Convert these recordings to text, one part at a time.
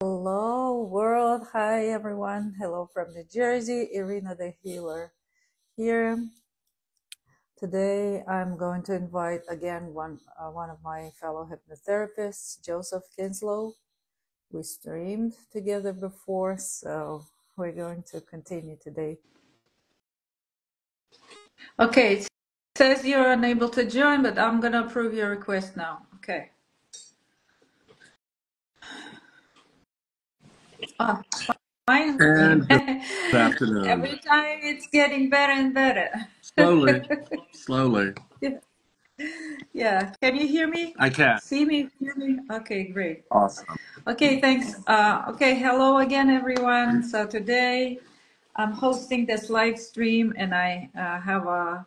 Hello, world. Hi, everyone. Hello from New Jersey. Irina the healer here. Today, I'm going to invite again one of my fellow hypnotherapists, Joseph Kinslow. We streamed together before, so we're going to continue today. Okay, it says you're unable to join, but I'm going to approve your request now. Okay. Oh, fine. And good afternoon. Every time it's getting better and better. Slowly. Yeah. Can you hear me? I can. See me? Hear me? Okay, great. Awesome. Okay, thanks. Okay, hello again, everyone. So today I'm hosting this live stream, and I have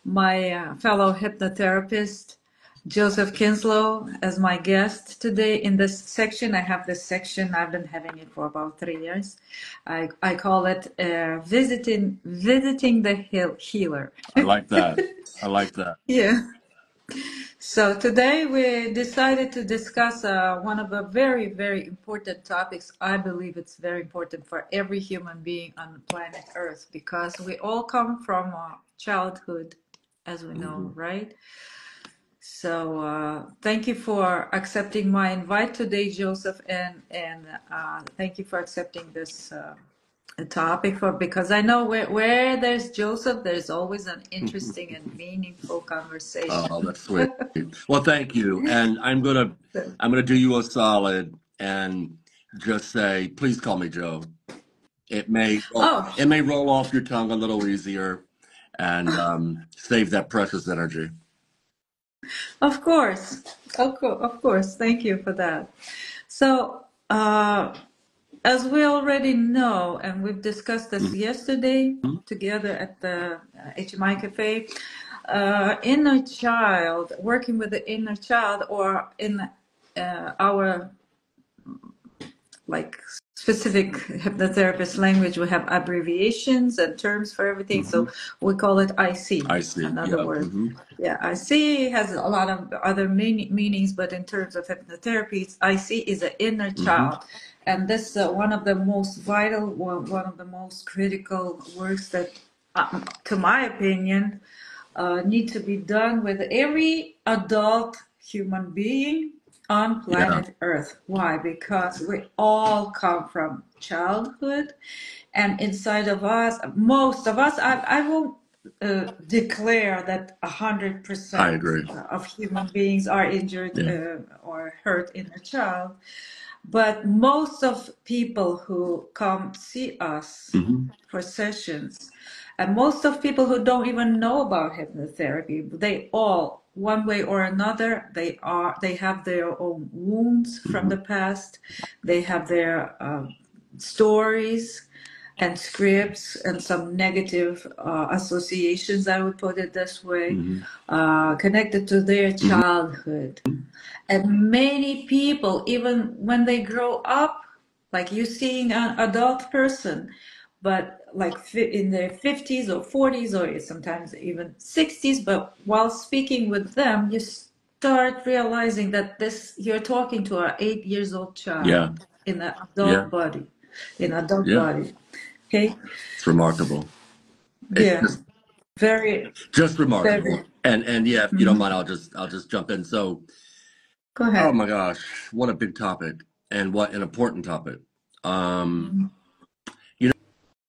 my fellow hypnotherapist, Joseph Kinslow, as my guest today. In this section, I have this section. I've been having it for about 3 years. I call it visiting the healer. I like that. I like that. Yeah. So today we decided to discuss one of the very, very important topics. I believe it's very important for every human being on planet Earth because we all come from childhood, as we know, right? So thank you for accepting my invite today, Joseph, and thank you for accepting this topic for because I know where there's Joseph, there's always an interesting and meaningful conversation. Oh, that's sweet. Well, thank you. And I'm gonna do you a solid and just say, please call me Joe. It may Oh, it may roll off your tongue a little easier and save that precious energy. of course, of course. Thank you for that. So, as we already know, and we've discussed this yesterday together at the HMI Cafe, inner child, working with the inner child, or in our like specific hypnotherapist language, we have abbreviations and terms for everything. So we call it IC. I see. Another Yeah. word. Yeah, IC has a lot of other meanings, but in terms of hypnotherapy, IC is an inner child. And this is one of the most vital, one of the most critical works that, to my opinion, need to be done with every adult human being on Yeah. planet Earth. Why? Because we all come from childhood, and inside of us, most of us, I won't declare that I 100% agree. of human beings are injured Yeah. or hurt in a child, but most of people who come see us for sessions, and most of people who don't even know about hypnotherapy, they all, one way or another, they have their own wounds from the past. They have their stories and scripts and some negative associations, I would put it this way, connected to their childhood. And many people, even when they grow up, like you seeing an adult person, but like in their 50s or 40s or sometimes even 60s, but while speaking with them, you start realizing that you're talking to an 8 years old child Yeah. in an Yeah. adult body, in adult Yeah. body. Okay? It's remarkable. It's Yeah. Very, just remarkable. very. And yeah, if you don't mind, I'll just jump in. So, Go oh ahead. my gosh, what a big topic and what an important topic.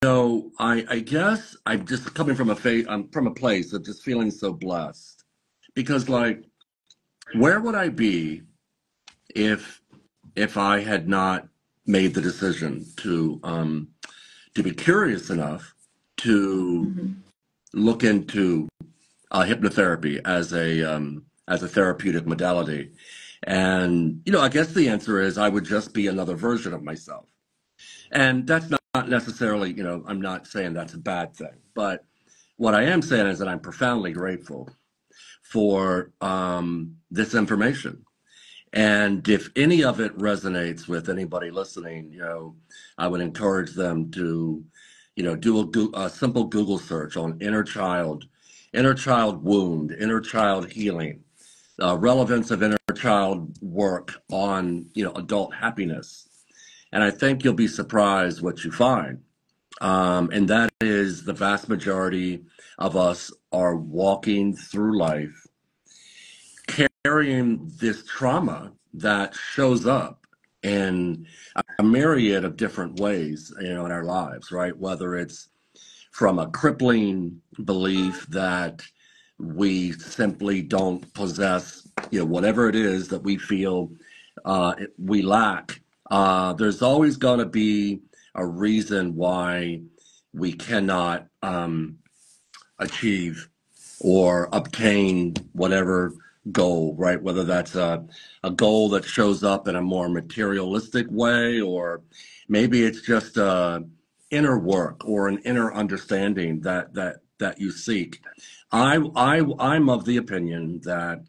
You know, I guess I'm just coming from from a place of just feeling so blessed because like, where would I be if I had not made the decision to be curious enough to look into hypnotherapy as a therapeutic modality. And you know, I guess the answer is I would just be another version of myself. And that's not necessarily, you know, I'm not saying that's a bad thing, but what I am saying is that I'm profoundly grateful for this information. And if any of it resonates with anybody listening, you know, I would encourage them to, you know, do a simple Google search on inner child wound, inner child healing, relevance of inner child work on, you know, adult happiness. And I think you'll be surprised what you find. And that is the vast majority of us are walking through life carrying this trauma that shows up in a myriad of different ways, in our lives, right? Whether it's from a crippling belief that we simply don't possess, whatever it is that we feel we lack. There's always going to be a reason why we cannot achieve or obtain whatever goal, right? Whether that's a goal that shows up in a more materialistic way, or maybe it's just inner work or an inner understanding that you seek. I'm of the opinion that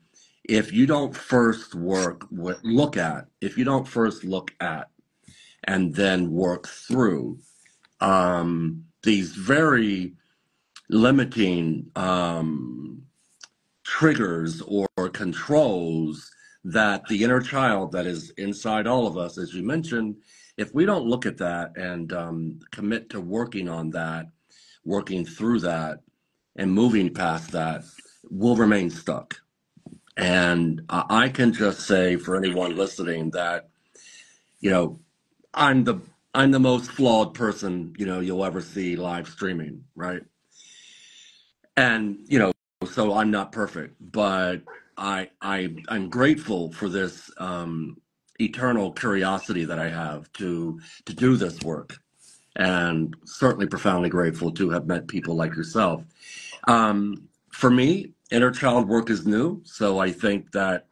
if you don't first if you don't first look at and then work through these very limiting triggers or controls that the inner child that is inside all of us, as you mentioned, if we don't look at that and commit to working on that, working through that, and moving past that, we'll remain stuck. And I can just say for anyone listening that, I'm the most flawed person, you'll ever see live streaming, right? And, so I'm not perfect, but I'm grateful for this eternal curiosity that I have to do this work, and certainly profoundly grateful to have met people like yourself. For me, inner child work is new, so I think that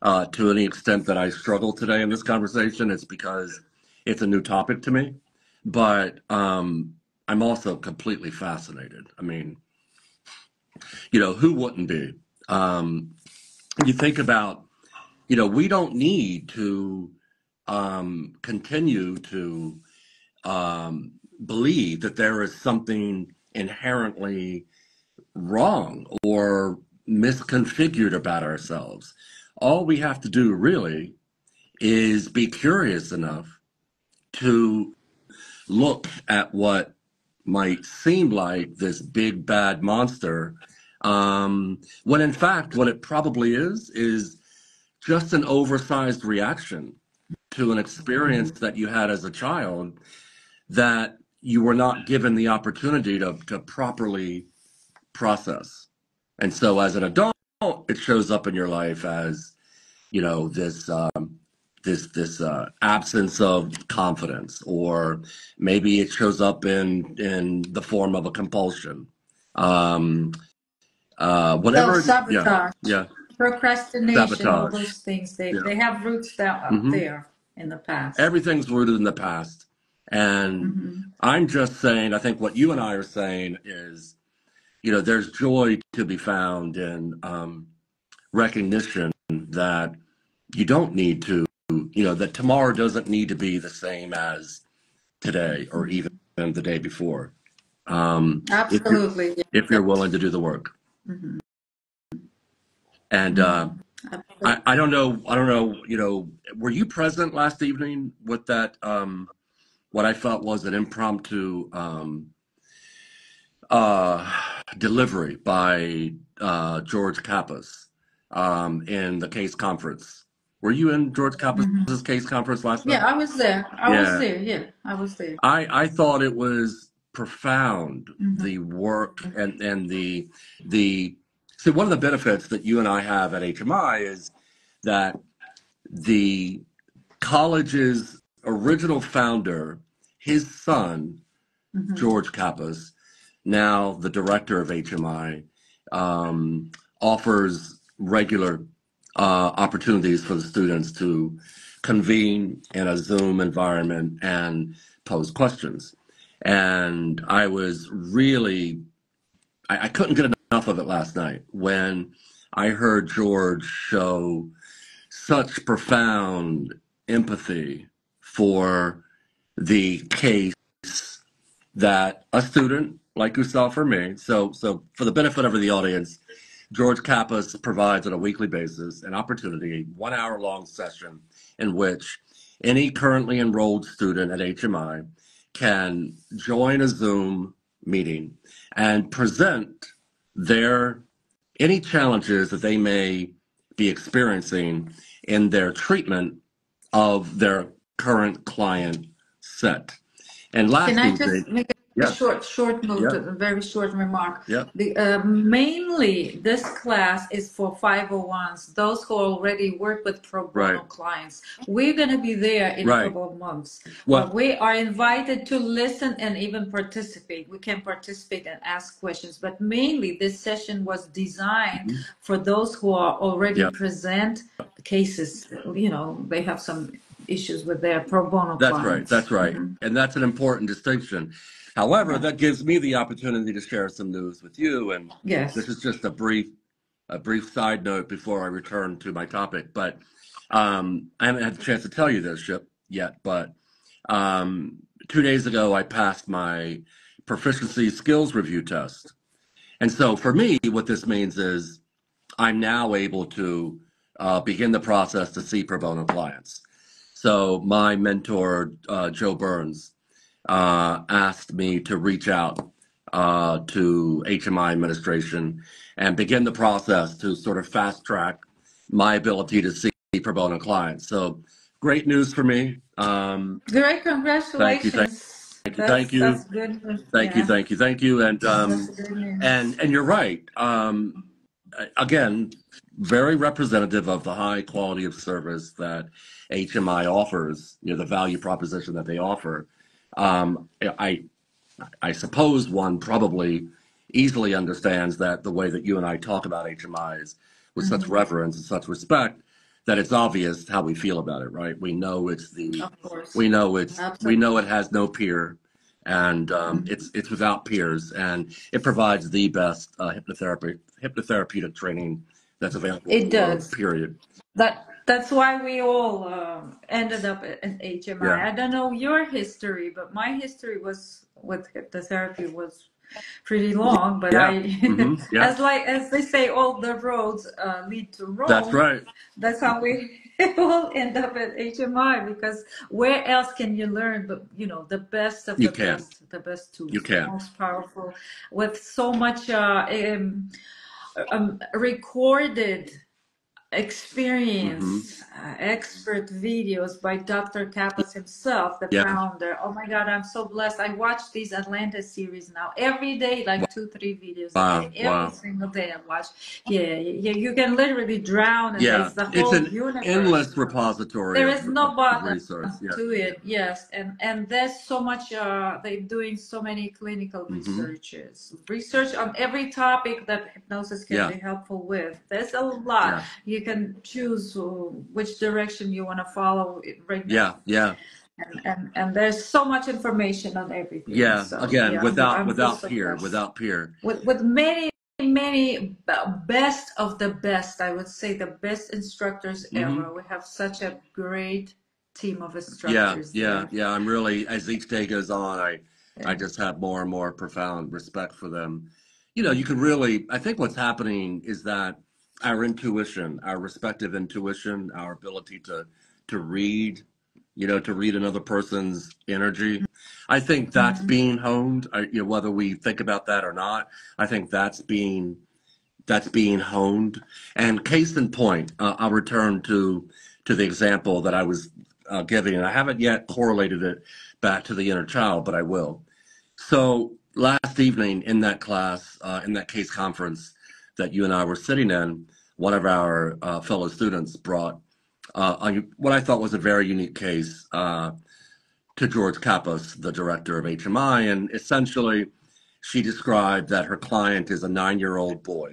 to any extent that I struggle today in this conversation, it's because it's a new topic to me. But I'm also completely fascinated. I mean, who wouldn't be? You think about, we don't need to continue to believe that there is something inherently wrong or misconfigured about ourselves. All we have to do really is be curious enough to look at what might seem like this big bad monster, when in fact what it probably is just an oversized reaction to an experience that you had as a child that you were not given the opportunity to properly process. And so as an adult, it shows up in your life as, this absence of confidence, or maybe it shows up in the form of a compulsion. Whatever. Self-sabotage, Yeah. procrastination, all Sabotage. those things, they, Yeah. they have roots that up there in the past. Everything's rooted in the past. And I'm just saying, I think what you and I are saying is, there's joy to be found in recognition that you don't need to, that tomorrow doesn't need to be the same as today or even the day before. Absolutely. If you're willing to do the work. And I don't know, were you present last evening with that, what I felt was an impromptu delivery by George Kappas in the case conference? Were you in George Kappas's case conference last night? Yeah, I was there. I was there. I thought it was profound, the work and the see, one of the benefits that you and I have at HMI is that the college's original founder, his son, George Kappas, now the director of HMI, offers regular opportunities for the students to convene in a Zoom environment and pose questions. And I was really, I couldn't get enough of it last night when I heard George show such profound empathy for the case that a student like yourself or me, so for the benefit of the audience, George Kappas provides on a weekly basis an opportunity, a 1 hour long session in which any currently enrolled student at HMI can join a Zoom meeting and present their any challenges that they may be experiencing in their treatment of their current client set. And Can last I Tuesday, just make a yeah, short note, yeah, a very short remark? yeah, Mainly, this class is for 501s, those who already work with pro right, bono clients. We're going to be there in a right. couple of months. What? We are invited to listen and even participate. We can participate and ask questions, but mainly this session was designed Mhm. for those who are already Yeah, present cases. They have some issues with their pro bono that's right. clients. That's right. And that's an important distinction. However, Yeah. that gives me the opportunity to share some news with you. And this Yes. is just a brief side note before I return to my topic. But I haven't had the chance to tell you this yet. But 2 days ago, I passed my proficiency skills review test. And so for me, what this means is I'm now able to begin the process to see pro bono clients. So my mentor, Joe Burns, asked me to reach out to HMI administration and begin the process to sort of fast track my ability to see pro bono clients. So great news for me. Great, Thank you, congratulations. thank you, thank That's you, good. thank you, Yeah, thank you, thank you, that's good news. and you're right. Again, very representative of the high quality of service that HMI offers. The value proposition that they offer. I I suppose one probably easily understands that the way that you and I talk about HMIs with such Mhm. reverence and such respect, that it's obvious how we feel about it, right? We know Of course. we know we Absolutely. know it has no peer, and it's without peers, and it provides the best hypnotherapeutic training that's available in It the world. does. Period. That's why we all ended up at HMI. Yeah. I don't know your history, but my history was with hypnotherapy was pretty long. But Yeah. Yeah. as they say, all the roads lead to That's Rome. right. That's how we all end up at HMI, because where else can you learn but the best of You the can. best, the best You tools, the can. most powerful, with so much recorded hmm experience, expert videos by Dr. Kappas himself, the Yeah. founder. Oh my God, I'm so blessed. I watch these Atlanta series now every day, like 2, 3 videos a day. Wow. Every Wow. single day I watch. Yeah, you can literally drown in Yeah, this, the it's whole an universe. endless repository There of, is no bottom resource. Yeah, to it, yes, and there's so much. They're doing so many clinical research on every topic that hypnosis can yeah, be helpful with. There's a lot. yeah, You can choose which direction you want to follow right now, yeah. and there's so much information on everything. Yeah. So Again, yeah, I'm just without so peer, blessed without peer. with many best of the best. I would say the best instructors hmm ever. We have such a great team of Yeah, instructors yeah, there. yeah. I'm really, as each day goes on, I Yeah. just have more and more profound respect for them. You can really, I think what's happening is that our intuition, our respective intuition, our ability to read, to read another person's energy, I think that's Mhm. being honed. Whether we think about that or not, I think that's being honed. And case in point, I'll return to the example that I was giving, and I haven't yet correlated it back to the inner child, but I will. So last evening in that class, in that case conference that you and I were sitting in, one of our fellow students brought what I thought was a very unique case to George Kappas, the director of HMI, and essentially she described that her client is a 9-year-old boy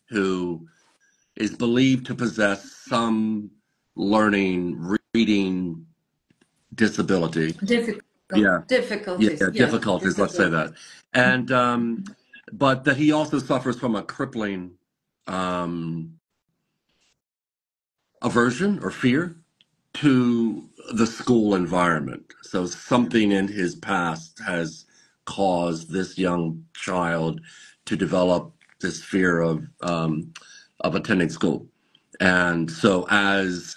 who is believed to possess some learning, reading disability. Difficult Yeah, difficulties, yeah, yes, difficulties, let's say disabilities. that. And but that he also suffers from a crippling um, aversion or fear to the school environment. So something in his past has caused this young child to develop this fear of attending school. And so as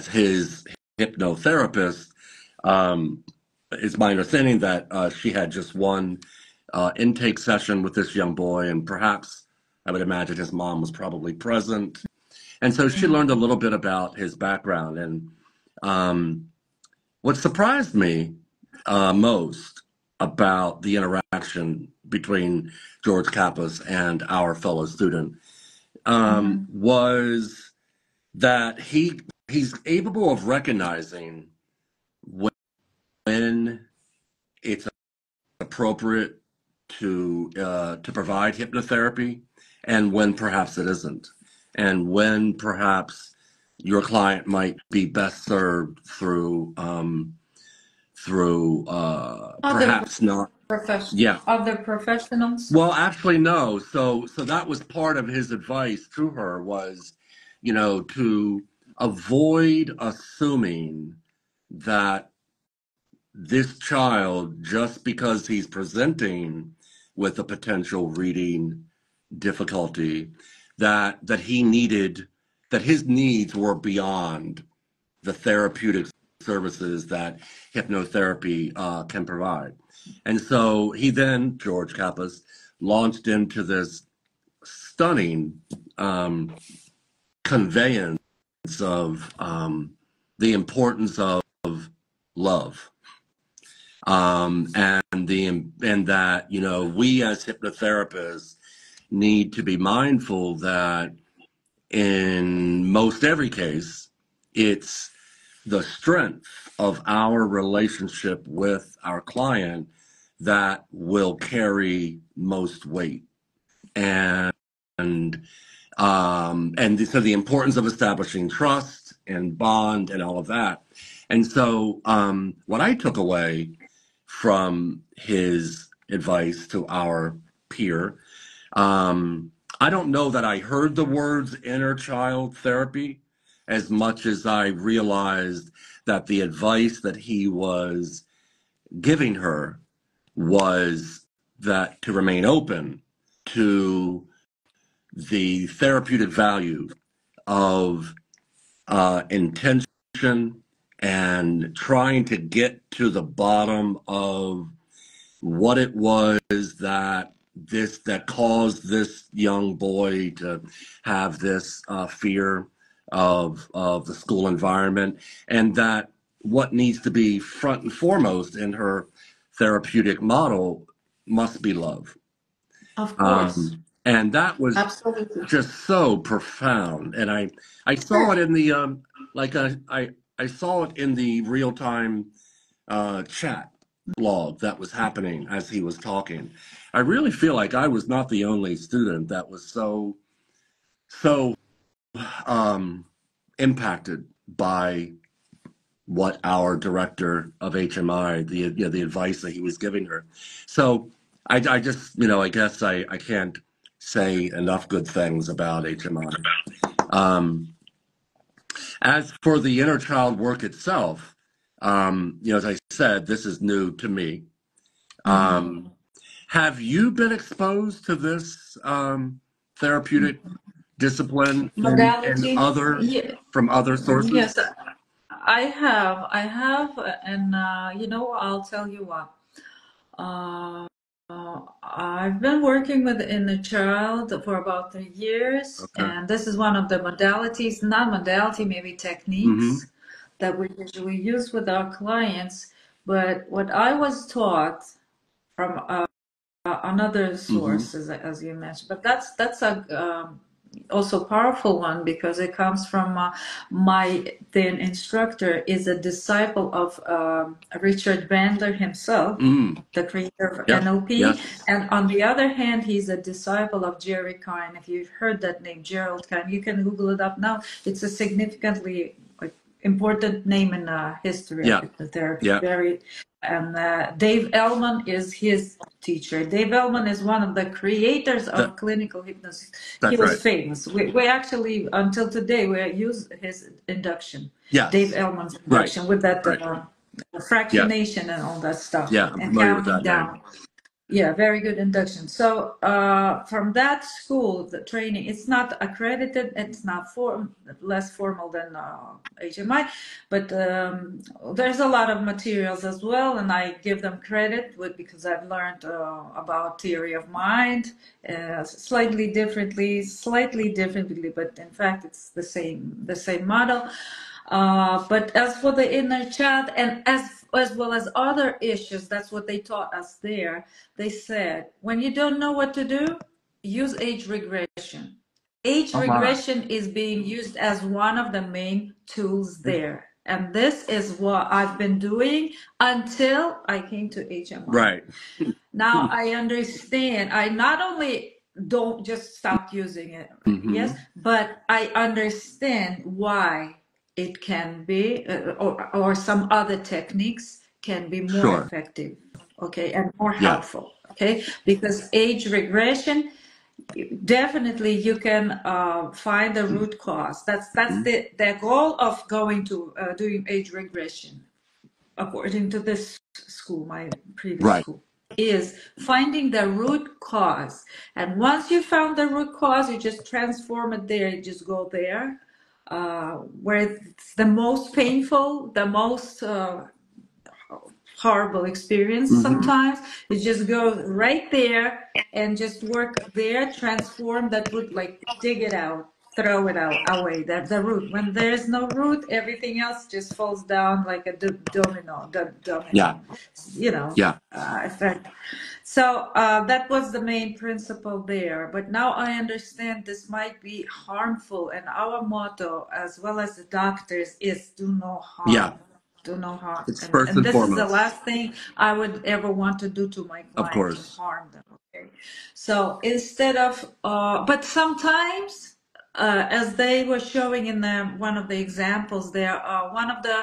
his hypnotherapist, it's my understanding that she had just one intake session with this young boy, and perhaps I would imagine his mom was probably present. And so she learned a little bit about his background. And what surprised me most about the interaction between George Kappas and our fellow student was that he's able of recognizing when it's appropriate to provide hypnotherapy and when perhaps it isn't, and when perhaps your client might be best served through perhaps not. Yeah. Other professionals? Well, actually, no. So that was part of his advice to her was, to avoid assuming that this child, just because he's presenting with a potential reading difficulty, that his needs were beyond the therapeutic services that hypnotherapy can provide. And so he then, George Kappas, launched into this stunning conveyance of the importance of love. And that, we as hypnotherapists need to be mindful that in most every case, it's the strength of our relationship with our client that will carry most weight. And so the importance of establishing trust and bond and all of that. And so what I took away from his advice to our peer, I don't know that I heard the words inner child therapy as much as I realized that the advice that he was giving her was that to remain open to the therapeutic value of intention and trying to get to the bottom of what it was that caused this young boy to have this fear of the school environment, and that what needs to be front and foremost in her therapeutic model must be love. Of course. And that was absolutely just so profound. And I saw it in the I saw it in the real time chat log that was happening as he was talking. I really feel like I was not the only student that was so impacted by what our director of HMI, the advice that he was giving her. So I just, I guess I can't say enough good things about HMI. As for the inner child work itself, as I said, this is new to me. Have you been exposed to this therapeutic discipline modality from other sources? Yes, I have, and I'll tell you what. I've been working with inner child for about 3 years, and this is one of the modalities, not modality, maybe techniques that we usually use with our clients. But what I was taught from another source, as you mentioned, but that's a also powerful one because it comes from my then instructor is a disciple of Richard Bandler himself, the creator of NLP, and on the other hand, he's a disciple of Jerry Kine. If you've heard that name, Gerald Kine, you can Google it up now. It's a significantly important name in history of hypnotherapy. Very. And Dave Ellman is his teacher. Dave Ellman is one of the creators of clinical hypnosis. He was famous. We actually, until today, we use his induction. Dave Ellman's induction with that fractionation and all that stuff. Yeah, I'm and familiar with counting that down. name. Yeah, very good induction. So from that school, the training, it's not accredited, it's not less formal than HMI, but there's a lot of materials as well, and I give them credit because I've learned about theory of mind slightly differently, but in fact it's the same model. But as for the inner child, and as well as other issues, that's what they taught us there. They said, when you don't know what to do, use age regression. Age Oh my. regression is being used as one of the main tools there. And this is what I've been doing until I came to HMI. Right. Now I understand. I not only don't just stop using it, yes, but I understand why it can be, or some other techniques can be more Sure. effective, okay, and more Yeah. helpful, okay, because age regression, definitely you can find the root cause. That's the goal of going to doing age regression, according to this school, my previous Right. school, is finding the root cause. And once you found the root cause, you just transform it there. You just go there, where it's the most painful, the most horrible experience sometimes. You just go right there and just work there, transform that root, like dig it out, throw it out, away, the root. When there's no root, everything else just falls down like a domino, Yeah. Yeah. effect. So that was the main principle there. But now I understand this might be harmful, and our motto, as well as the doctors, is do no harm. Yeah. Do no harm. It's And, first and and this is the foremost. last thing I would ever want to do to my Of client, to course. harm them. Okay. So instead of, but sometimes, as they were showing in one of the examples there, one of the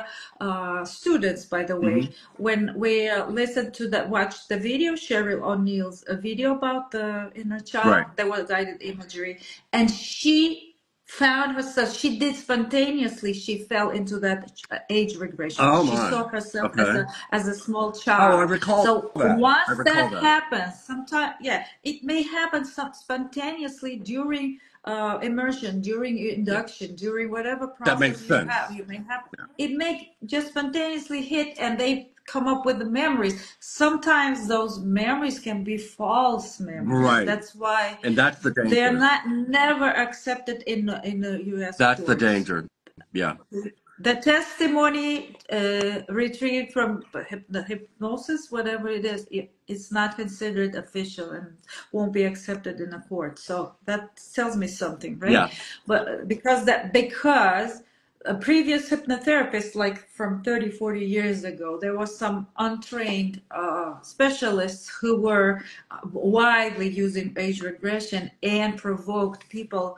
students, by the way, when we listened to watched the video, Cheryl O'Neill's a video about the inner child, Right. there was guided imagery, and she found herself, she did spontaneously, she fell into that age regression. Oh She my. saw herself Okay. as a small Oh, I child. recall So that. once I recall that that. happens, sometimes, yeah, it may happen spontaneously during immersion, during induction, during whatever That makes process sense. you may have. It may just spontaneously hit, and they come up with the memories. Sometimes those memories can be false memories. Right. That's why, and that's the danger. they're not never accepted in the U.S. That's courts. the danger. Yeah. The testimony retrieved from the hypnosis, whatever it is, it's not considered official and won't be accepted in a court. So that tells me something, right? Yeah. But because a previous hypnotherapist, like from 30, 40 years ago, there was some untrained specialists who were widely using age regression and provoked people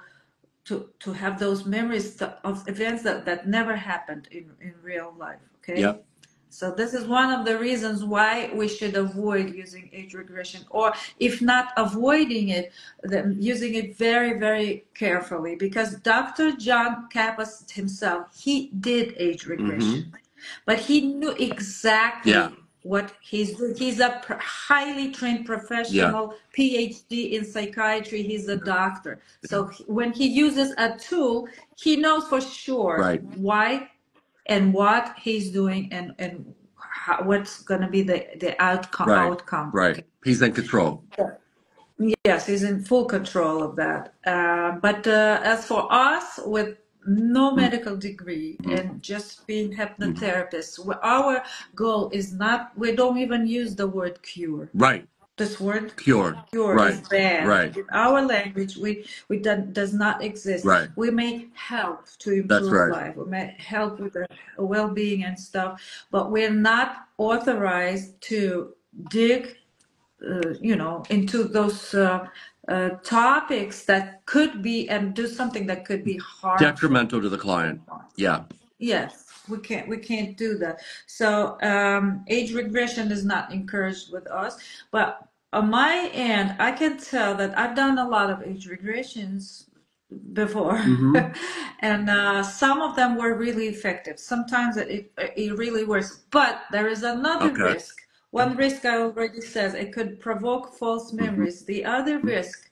to have those memories of events that never happened in real life. Okay. Yep. So this is one of the reasons why we should avoid using age regression, or if not avoiding it, then using it very, very carefully, because Dr. John Kappas himself, he did age regression, but he knew exactly what he's doing. He's a highly trained professional, PhD in psychiatry. He's a doctor. So when he uses a tool, he knows for sure why and what he's doing, and what's going to be the outcome. Right. Okay. He's in control. Yes, he's in full control of that. But as for us, with no medical degree and just being hypnotherapists, our goal is not, we don't even use the word cure. Right. This word cure is bad. In our language, does not exist. Right. We may help to improve life. We may help with the well-being and stuff, but we're not authorized to dig into those topics that could be, and do something that could be harmful, detrimental to the client. Yeah. Yes, we can't do that. So age regression is not encouraged with us. But on my end, I can tell that I've done a lot of age regressions before, and some of them were really effective. Sometimes it really works, but there is another risk One risk I already says it could provoke false memories. The other risk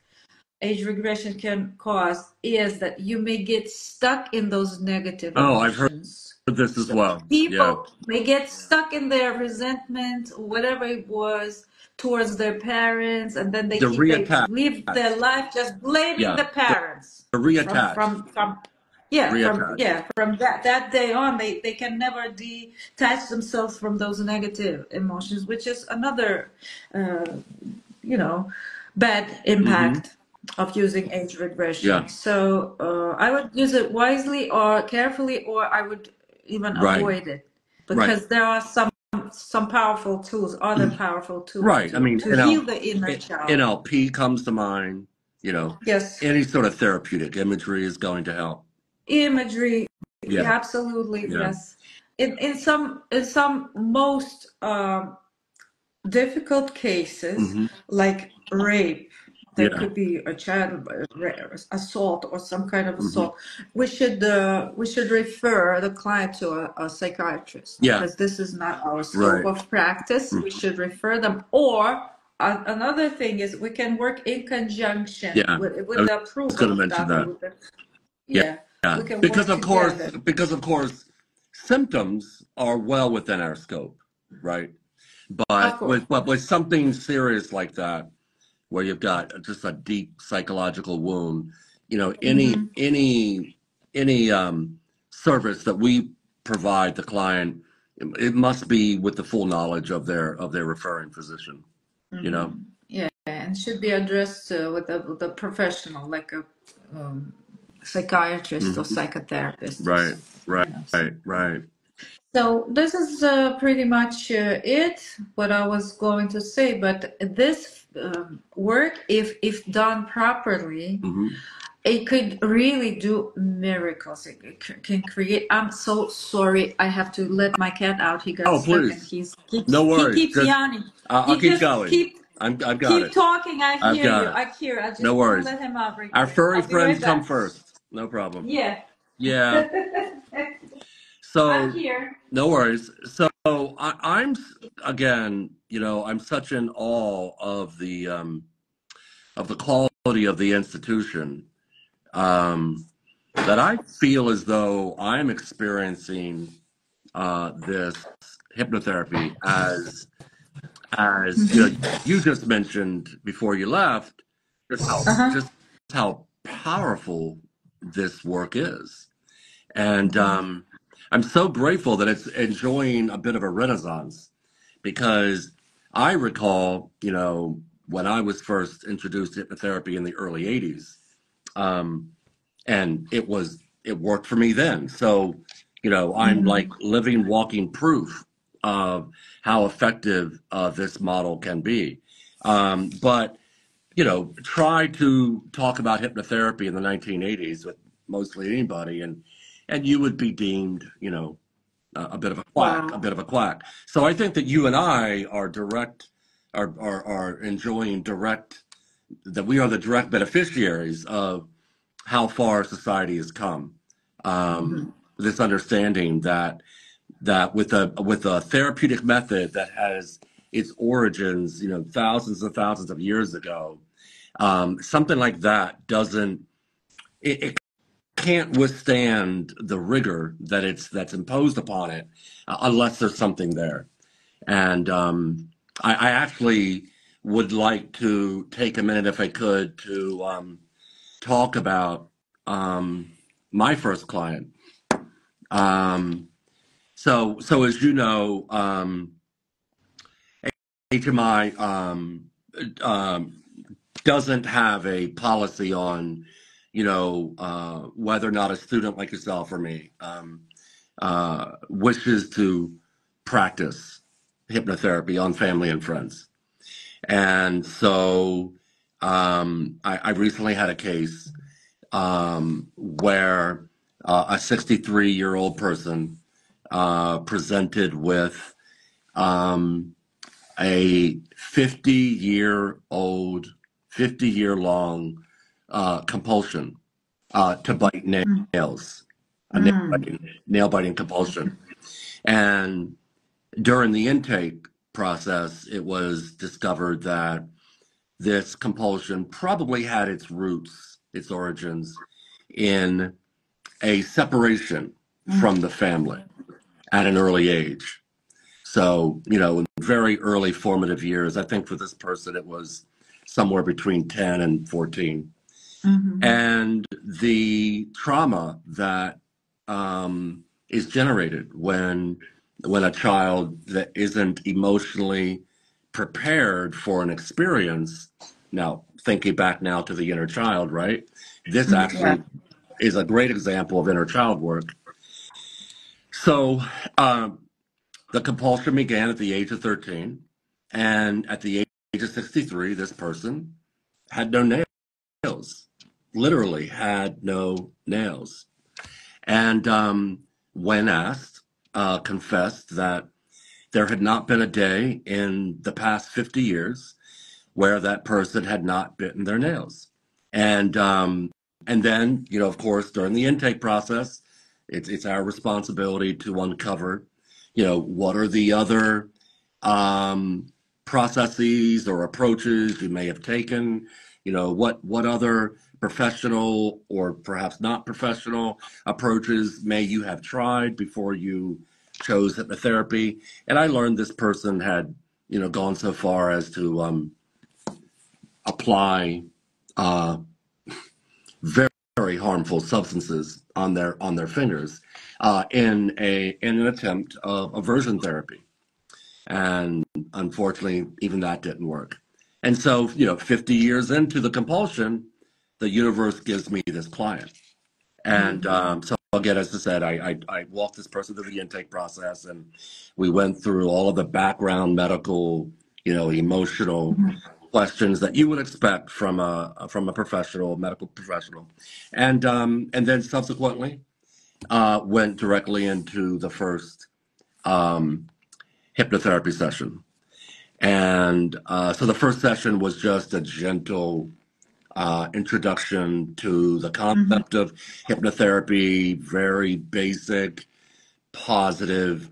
age regression can cause is that you may get stuck in those negative Oh, I've heard emotions. this as So well. Yeah. people may get stuck in their resentment, whatever it was, towards their parents, and then The they reattach. live their life just blaming Yeah. the parents. The reattach. Reattach. From that day on, they can never detach themselves from those negative emotions, which is another uh, you know, bad impact of using age regression. Yeah. So I would use it wisely or carefully, or I would even Right. avoid it, because there are some powerful tools, other powerful tools Right. I mean, to heal the inner child. NLP comes to mind. You know, Yes, any sort of therapeutic imagery is going to help. imagery, Yeah. absolutely, Yeah. yes. In some most difficult cases, like rape, there Yeah. could be a child assault or some kind of assault. We should refer the client to a psychiatrist, Yeah. because this is not our scope Right. of practice. We should refer them. Or another thing is we can work in conjunction Yeah. with I was the approval going to of the mention doctor. that. Yeah. Yeah, Yeah. we can Because work of course, together. symptoms are well within our scope, right? Of But course. with something serious like that, where you've got just a deep psychological wound, you know, any service that we provide the client, it must be with the full knowledge of their referring physician. You know. Yeah, and should be addressed with the professional, like a psychiatrist or psychotherapist or Right. something. Right. So, Right. so this is pretty much it, what I was going to say. But this work, if done properly, it could really do miracles. It can create. I'm so sorry. I have to let my cat out. He got Oh, stuck, and please. No he worries. keeps Just yawning. I'll He keep just going. I've got keep it. talking. I I've hear got you. it. I hear. I No just want to worries. let him out real Our quick. furry I'll be friends right come back. first. No problem. Yeah, Yeah. I'm So here. no worries. So I'm again, you know, I'm such in awe of the quality of the institution, that I feel as though I'm experiencing this hypnotherapy as you know, you just mentioned before you left, Uh-huh. just how powerful this work is. And I'm so grateful that it's enjoying a bit of a renaissance, because I recall, you know, when I was first introduced to hypnotherapy in the early 80s, and it worked for me then. So, you know, I'm like living, walking proof of how effective this model can be. But you know, try to talk about hypnotherapy in the 1980s with mostly anybody, and you would be deemed, you know, a bit of a quack, a Wow. bit of a quack. So I think that you and I are enjoying that we are the direct beneficiaries of how far society has come. This understanding that with a therapeutic method that has its origins, you know, thousands and thousands of years ago, something like that it can't withstand the rigor that's imposed upon it, unless there's something there. And I actually would like to take a minute, if I could, to talk about my first client. So as you know, HMI doesn't have a policy on, you know, whether or not a student like yourself or me wishes to practice hypnotherapy on family and friends. And so I recently had a case where a 63-year-old person presented with a 50-year-long compulsion to bite nails, nail biting compulsion. And during the intake, process, it was discovered that this compulsion probably had its roots, its origins in a separation from the family at an early age. So, in very early formative years, I think for this person, it was somewhere between 10 and 14. And the trauma that is generated when a child that isn't emotionally prepared for an experience. Now, thinking back now to the inner child, right? This actually is a great example of inner child work. So the compulsion began at the age of 13, and at the age of 63, this person had no nails, literally had no nails. And when asked, confessed that there had not been a day in the past 50 years where that person had not bitten their nails. And then, of course, during the intake process, it's our responsibility to uncover, what are the other processes or approaches you may have taken, what other professional or perhaps not professional approaches may you have tried before you chose hypnotherapy. And I learned this person had, gone so far as to apply very, very harmful substances on their fingers in an attempt of aversion therapy. And unfortunately, even that didn't work. And so, 50 years into the compulsion, the universe gives me this client. And so again, as I said, I walked this person through the intake process, and we went through all of the background medical, emotional questions that you would expect from a professional, medical professional. And then subsequently went directly into the first hypnotherapy session. And so the first session was just a gentle introduction to the concept of hypnotherapy, very basic, positive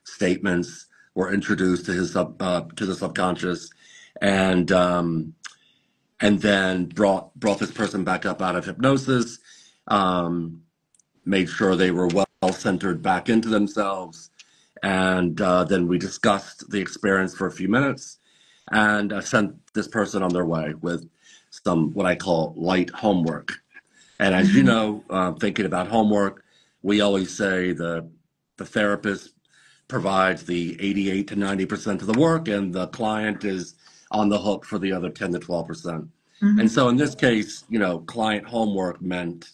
statements were introduced to to the subconscious, and then brought this person back up out of hypnosis, made sure they were well centered back into themselves, and then we discussed the experience for a few minutes, and sent this person on their way with some what I call light homework. And as you know, thinking about homework, we always say the therapist provides the 88 to 90% of the work, and the client is on the hook for the other 10 to 12%. And so in this case, client homework meant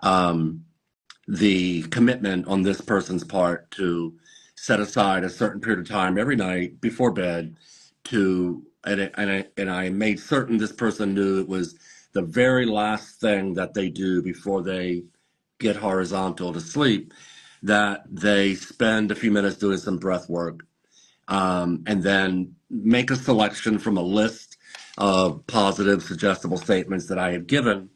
the commitment on this person's part to set aside a certain period of time every night before bed to, and I made certain this person knew it was the very last thing that they do before they get horizontal to sleep, that they spend a few minutes doing some breath work, and then make a selection from a list of positive, suggestible statements that I had given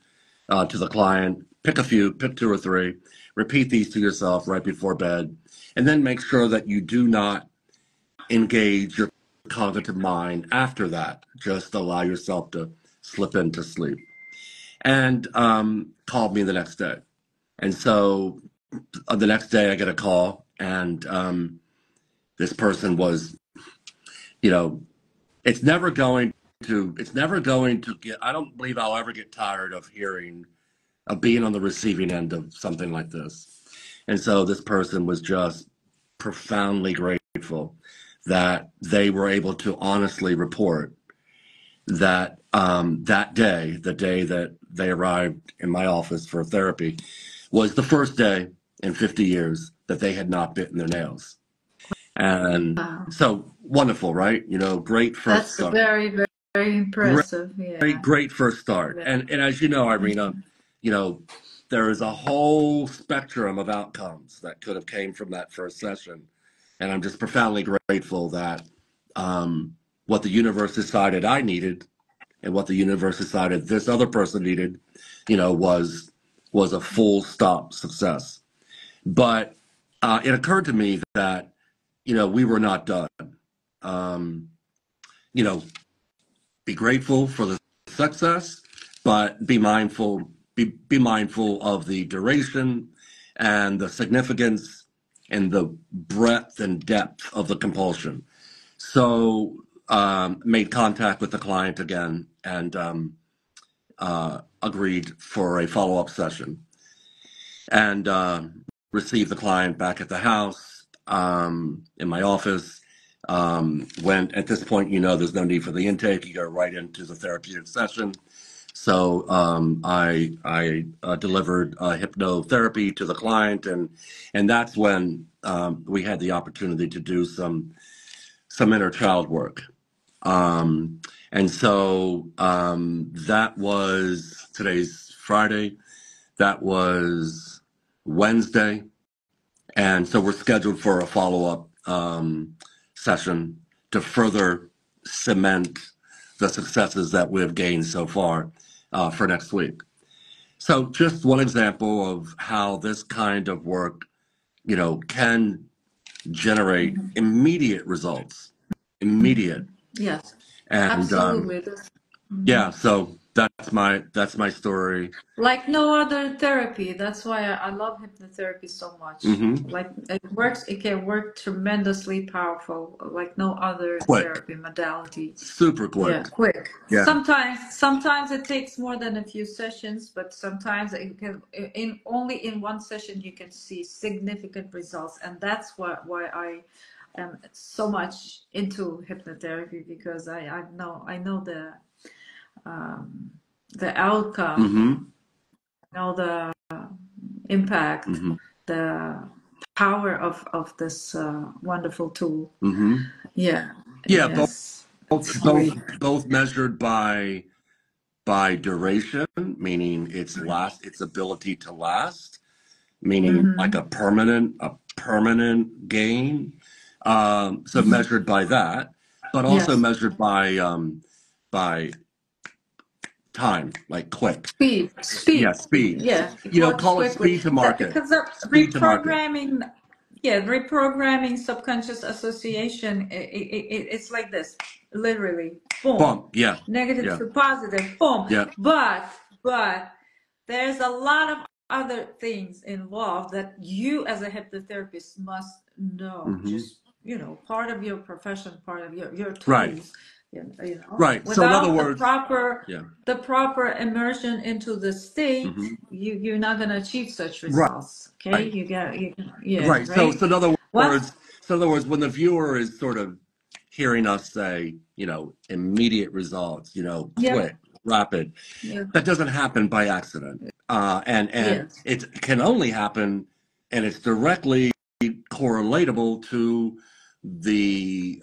to the client. Pick a few, pick 2 or 3, repeat these to yourself right before bed, and then make sure that you do not engage your cognitive mind after that. Just allow yourself to slip into sleep. And called me the next day. And so the next day I get a call, and this person was, it's never going to get, I don't believe I'll ever get tired of being on the receiving end of something like this. And so this person was just profoundly grateful that they were able to honestly report that that day, the day that they arrived in my office for therapy, was the first day in 50 years that they had not bitten their nails. And so wonderful, right? Great first start. That's very, very, very impressive. Great first start. And as you know, Irina, there is a whole spectrum of outcomes that could have came from that first session. And I'm just profoundly grateful that what the universe decided I needed and what the universe decided this other person needed, was a full stop success. But it occurred to me that, we were not done. you know, be grateful for the success, but be mindful of the duration and the significance and the breadth and depth of the compulsion. So made contact with the client again and agreed for a follow-up session, and received the client back at the house, in my office. When at this point, there's no need for the intake. You go right into the therapeutic session. So I delivered hypnotherapy to the client, and that's when we had the opportunity to do some inner child work. And so that was, today's Friday, that was Wednesday. And so we're scheduled for a follow-up session to further cement the successes that we've gained so far for next week. So just one example of how this kind of work, can generate immediate results. Immediate. Yes. And Absolutely. yeah, so that's my story. Like no other therapy. That's why I love hypnotherapy so much. Like it can work tremendously powerful, like no other therapy modality. Super quick. Yeah, quick. Yeah. Sometimes it takes more than a few sessions, but sometimes it can only in one session you can see significant results, and that's why I am so much into hypnotherapy, because I know the outcome, the impact, the power of this wonderful tool. Yeah. Yes. Both measured by duration, meaning its ability to last, meaning like a permanent gain. So measured by that, but also measured by time, like quick. Speed. Yeah, speed. Yeah. Call it speed to market. Because Speed to market. reprogramming subconscious association, it's like this, literally. Boom. Bump. Yeah. Negative to positive. Boom. Yeah. But there's a lot of other things involved that you as a hypnotherapist must know. Just, part of your profession, part of your tools. Right. Right. Without so in other words, the proper immersion into the state, you're not going to achieve such results. Okay, right. You got right. So in other words, when the viewer is sort of hearing us say, immediate results, quick, rapid, that doesn't happen by accident, and it can only happen, and it's directly correlatable to the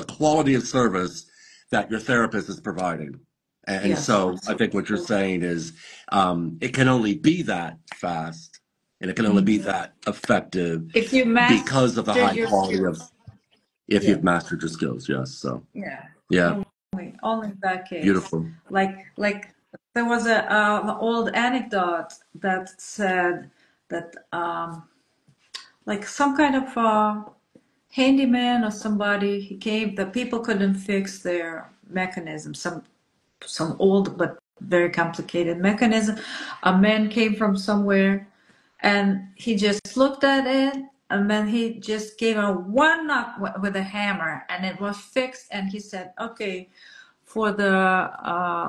quality of service that your therapist is providing. And so I think what you're saying is it can only be that fast, and it can only be that effective if you because of the high quality of you've mastered your skills. Yes. So only in that case. Beautiful. Like there was an old anecdote that said that like some kind of handyman or somebody, he came, the people couldn't fix their mechanism, some old but very complicated mechanism. A man came from somewhere and he just looked at it, and then he just gave a one knock with a hammer, and it was fixed. And he said, okay, for the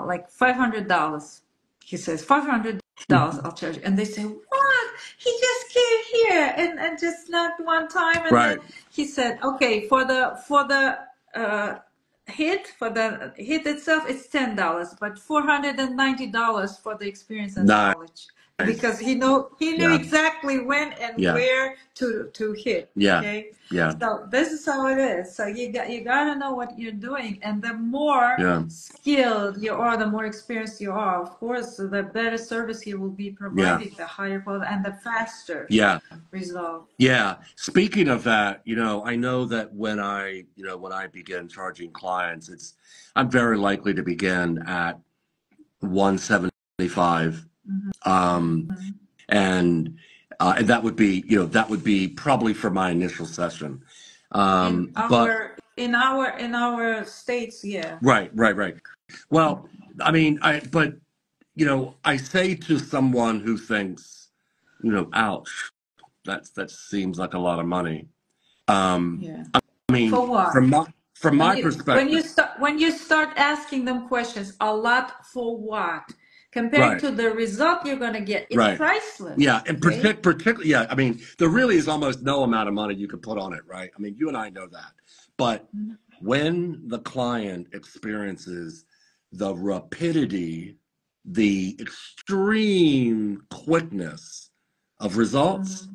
like $500, he says, $500 I'll charge you. And they say, what? He just came here and just knocked one time, and then he said, okay, for the hit itself, it's $10, but $490 for the experience and knowledge, because he knew exactly when and where to hit. Okay. So this is how it is. So you gotta know what you're doing, and the more skilled you are, the more experienced you are, of course, the better service you will be providing, the higher quality and the faster result. Yeah. Speaking of that, I know that when I begin charging clients, I'm very likely to begin at $175. And that would be probably for my initial session. In our in our states, yeah. Right. Well, I mean, but I say to someone who thinks, ouch, that seems like a lot of money. Yeah. I mean, For what? from When my you when perspective, you start when you start asking them questions, a lot for what? Compared right, to the result you're gonna get, it's right. Yeah, priceless. and Okay. particularly, yeah. I mean, there really is almost no amount of money you can put on it, right? I mean, you and I know that. But when the client experiences the rapidity, the extreme quickness of results, Mm-hmm.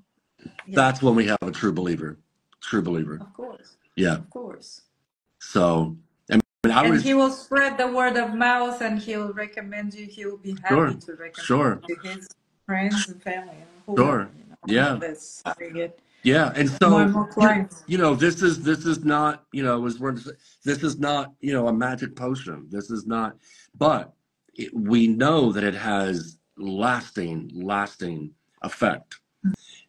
Yeah. that's when we have a true believer. True believer. Of course. Yeah. Of course. So, I mean, I And he was will spread the word of mouth, and he'll recommend you. He will be happy sure, to recommend sure, you to his friends and family and whoever. sure. Yeah. That's how you get Yeah, and more so and more clients. this is not this is not a magic potion. This is not, but we know that it has lasting effect.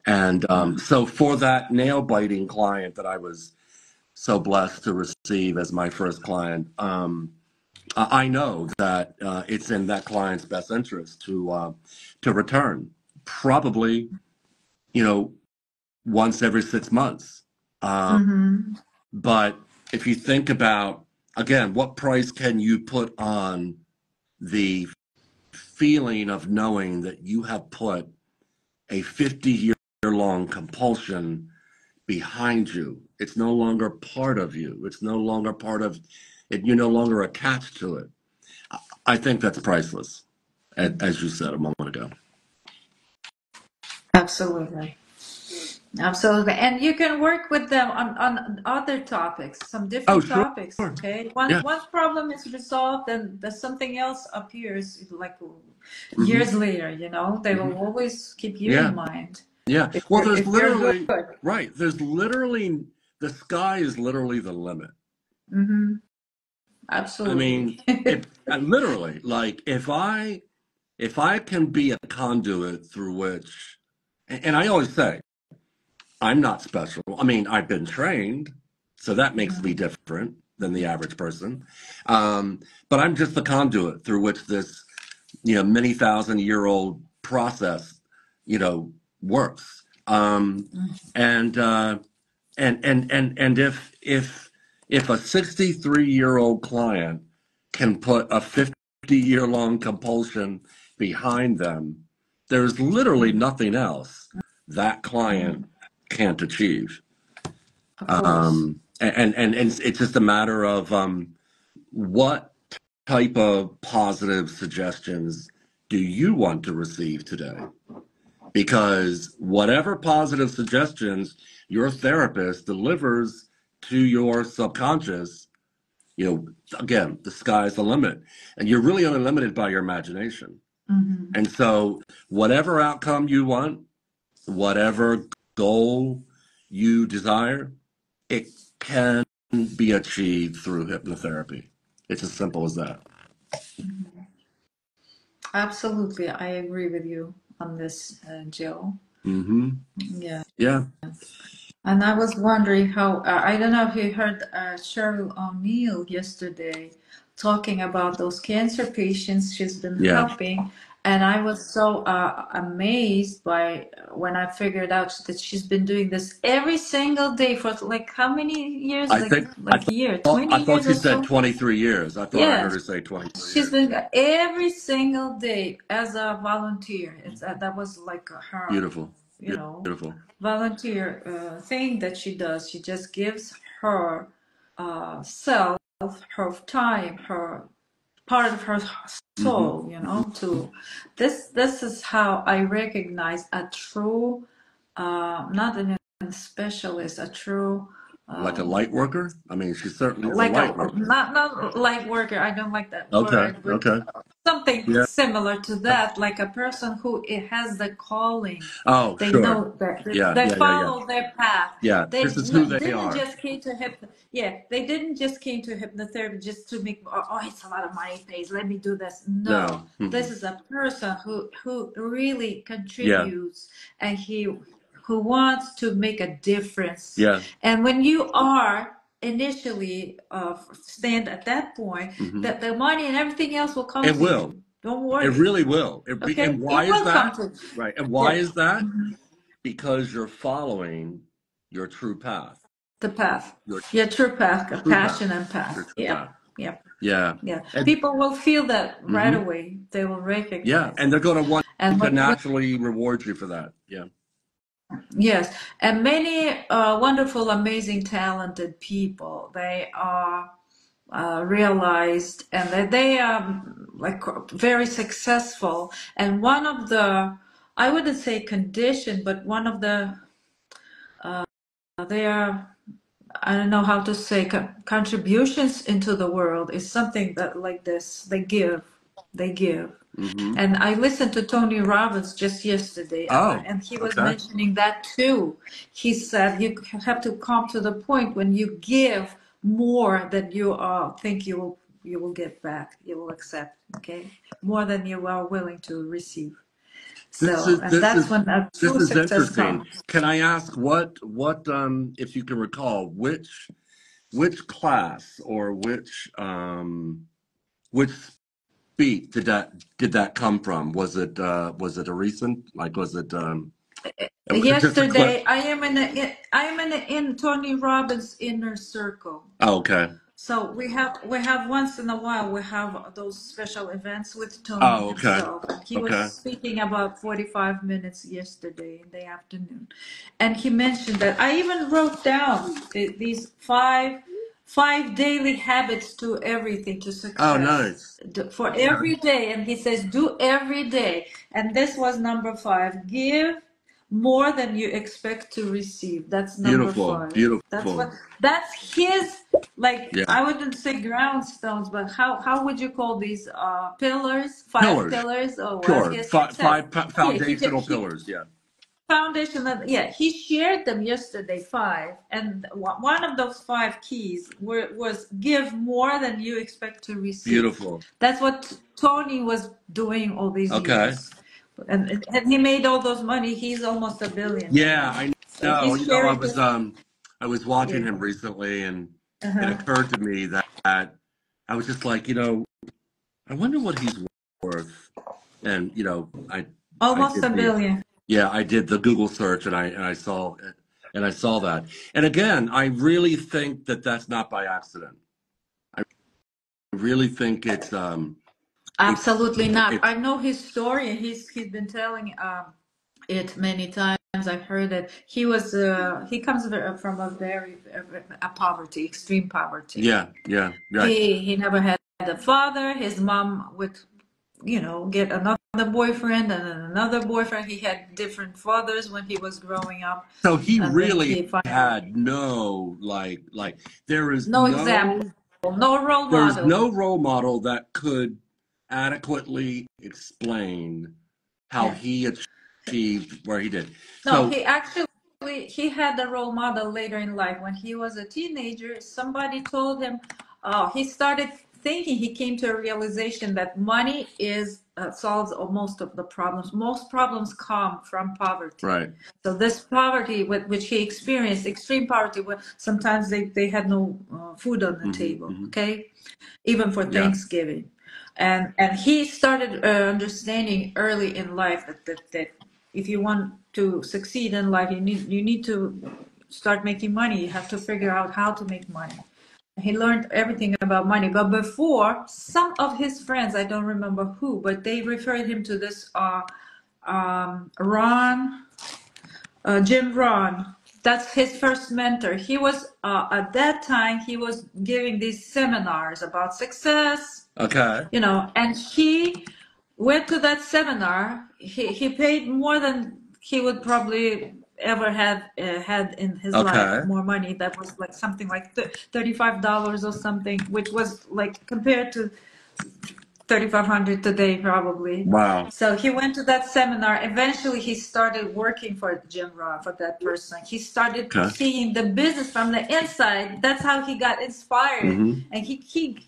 And so for that nail biting client that I was so blessed to receive as my first client, I know that it's in that client's best interest to return, probably you know once every 6 months. Mm-hmm. But if you think about, again, what price can you put on the feeling of knowing that you have put a 50-year-long compulsion behind you? It's no longer part of you. It's no longer part of it. You're no longer attached to it. I think that's priceless, as you said a moment ago. Absolutely. Absolutely. And you can work with them on other topics, some Oh, different sure. topics. Okay. Once Yeah. one problem is resolved, then there's something else appears like hmm years later, they hmm will always keep you in Yeah. mind Yeah. if Well, you're there's if you're literally, good. right. There's literally, the sky is literally the limit. Mm-hmm. I Absolutely. mean, if literally, like, if I can be a conduit through which, and I always say, I'm not special. I mean, I've been trained, so that makes me different than the average person. But I'm just the conduit through which this, many thousand-year-old process, works. And if a 63-year-old client can put a 50-year-long compulsion behind them, there's literally nothing else that client can't achieve. Of course. And it's just a matter of what type of positive suggestions do you want to receive today? Because whatever positive suggestions your therapist delivers to your subconscious, again, the sky's the limit. And you're really only limited by your imagination. Mm-hmm. And so, whatever outcome you want, whatever goal you desire, it can be achieved through hypnotherapy. It's as simple as that. Absolutely. I agree with you on this, Joe. Mm-hmm. Yeah. Yeah. And I was wondering how, I don't know if you heard Cheryl O'Neill yesterday talking about those cancer patients she's been Yeah. helping. And I was so amazed by when I figured out that she's been doing this every single day for like how many years? I think Like year, I 20 thought years she or said so? 23 years. I thought I Yeah, heard her say 23 she's years. been every single day as a volunteer. It's that was like her, Beautiful. Beautiful. volunteer thing that she does. She just gives her self, her time, her part of her Mm-hmm. soul, to this is how I recognize a true not an specialist, a true Like a light worker? I mean, she certainly is a like light a worker. not light worker. I don't like that Okay. word, but Okay. something Yeah. similar to that, like a person who it has the calling. Oh, They sure. know that Yeah. they Yeah. Yeah. Yeah. follow their path. Yeah. They This is who they didn't are. just came to they didn't just came to hypnotherapy just to make it's a lot of money pays. Let me do this. No, No. Mm-hmm. this is a person who really Yeah. contributes, and he who wants to make a difference. Yeah. And when you are initially stand at that point, that the money and everything else will come It to will. you. Don't worry. It really will. Okay? And why It is will come that? to Right. And why yeah. is that? Because you're following your true path. The path. Your Your true path, true path. passion and Your path. true Yeah. path. Yeah. Yeah. Yeah. And, People will feel that right away. They will recognize. yeah. And they're going to want and to naturally reward you for that. Yeah. Yes, and many wonderful, amazing, talented people. They are realized, and they are like very successful. And one of the, I wouldn't say condition, but one of the, they are, I don't know how to say, contributions into the world is something that like this. They give. And I listened to Tony Robbins just yesterday, and he was mentioning that too. He said you have to come to the point when you give more than you think you will get back, you will accept, okay? More than you are willing to receive. So, and that's when a true success interesting. comes. Can I ask what if you can recall which class or which speak did that come from? Was it a recent, like, was it just a clip? Yesterday, I am in Tony Robbins' inner circle. Oh, okay. So we have once in a while we have those special events with Tony himself. He was speaking about 45 minutes yesterday in the afternoon, and he mentioned that I even wrote down these five daily habits to everything, to success. Oh, nice. For every day, and he says do every day, and this was number 5. Give more than you expect to receive. That's number 5. Beautiful. That's his, like, Yeah. I wouldn't say groundstones, but how would you call these pillars? 5 pillars or what? Sure. His Five foundational pillars. Yeah. Foundational. Yeah, he shared them yesterday. 5, and one of those 5 keys was give more than you expect to receive. Beautiful. That's what Tony was doing all these years. And he made all those money. He's almost $1 billion. Yeah, I know. He's sharing I was watching him recently, and it occurred to me that I was just like, I wonder what he's worth. And almost $1 billion. Yeah, I did the Google search, and I saw that. And again, I really think that that's not by accident. I really think it's absolutely not. I know his story, and he's been telling it many times. I've heard it. He comes from a poverty, extreme poverty. Yeah, right. He never had a father. His mom would, get another boyfriend and another boyfriend. He had different fathers when he was growing up. So he really had no there is no example, no role model. There's no role model that could adequately explain how he achieved where he did. No, he had a role model later in life. When he was a teenager, somebody told him, he started thinking, he came to a realization that money solves most of the problems. Most problems come from poverty. Right. So this poverty, which he experienced, extreme poverty, where sometimes they had no food on the table, okay? Even for Thanksgiving. And he started understanding early in life that if you want to succeed in life, you need to start making money. You have to figure out how to make money. He learned everything about money. But before, some of his friends, I don't remember who, but they referred him to this Jim Rohn. That's his first mentor. He was, at that time, he was giving these seminars about success. Okay. And he went to that seminar. He paid more than he would probably ever have had in his life, more money. That was like something like $35 or something, which was like compared to $3,500 today probably. Wow. So he went to that seminar. Eventually he started working for Jim Rohn, for that person. He started seeing the business from the inside. That's how he got inspired. And he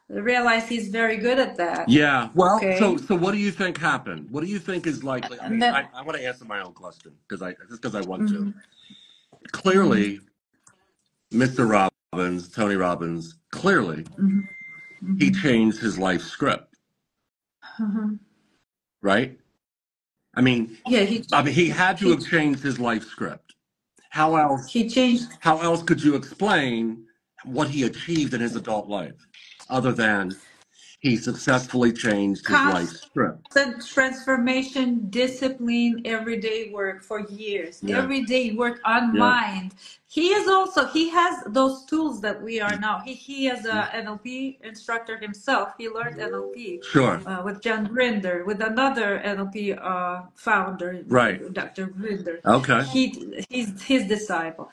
realized he's very good at that. Yeah. Well, so what do you think happened? What do you think is likely? I mean, I want to answer my own question because I want to. Clearly, Mr. Robbins, Tony Robbins, clearly he changed his life script, right? I mean, he had to have changed his life script. How else could you explain what he achieved in his adult life other than he successfully changed his life script? Transformation, discipline, everyday work for years. Everyday work on mind. He has those tools that we are now. He is a NLP instructor himself. He learned NLP with John Grinder, with another NLP founder, Dr. Grinder. Okay. He's his disciple.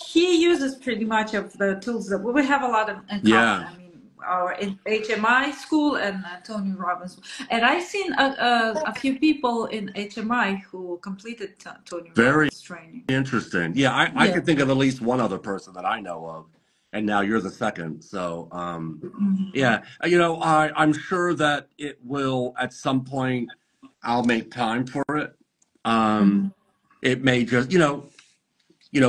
He uses pretty much of the tools that we have a lot of in common. I mean, our HMI school and Tony Robbins, and I've seen a few people in HMI who completed Tony Robbins training. Interesting. Yeah, I can think of at least one other person that I know of, and now you're the second. So, yeah, you know, I'm sure that it will at some point. I'll make time for it. It may just, you know,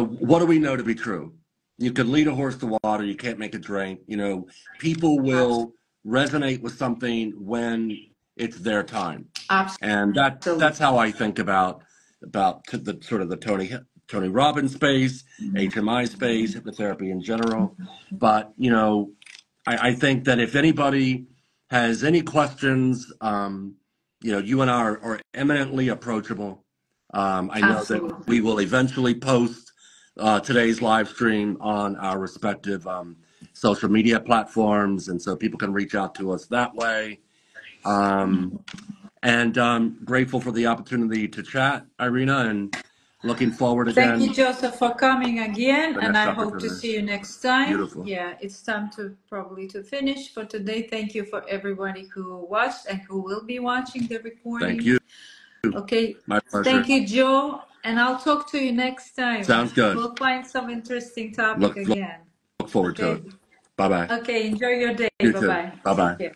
what do we know to be true? You can lead a horse to water. You can't make it drink. You know, people will resonate with something when it's their time. And that's how I think about the sort of the Tony Robbins space, HMI space, hypnotherapy in general. But, you know, I think that if anybody has any questions, you know, you and I are eminently approachable. I know that we will eventually post today's live stream on our respective social media platforms, and so people can reach out to us that way. And grateful for the opportunity to chat, Irina, and looking forward again. Thank you, Joseph, for coming again, and I hope to see you next time. Beautiful. Yeah, it's time to probably finish for today. Thank you for everybody who watched and who will be watching the recording. Thank you. Okay. My pleasure. Thank you, Joe, and I'll talk to you next time. Sounds good. We'll find some interesting topic again. Look forward to it. Bye-bye. Okay, enjoy your day. You Bye-bye. too. Bye-bye.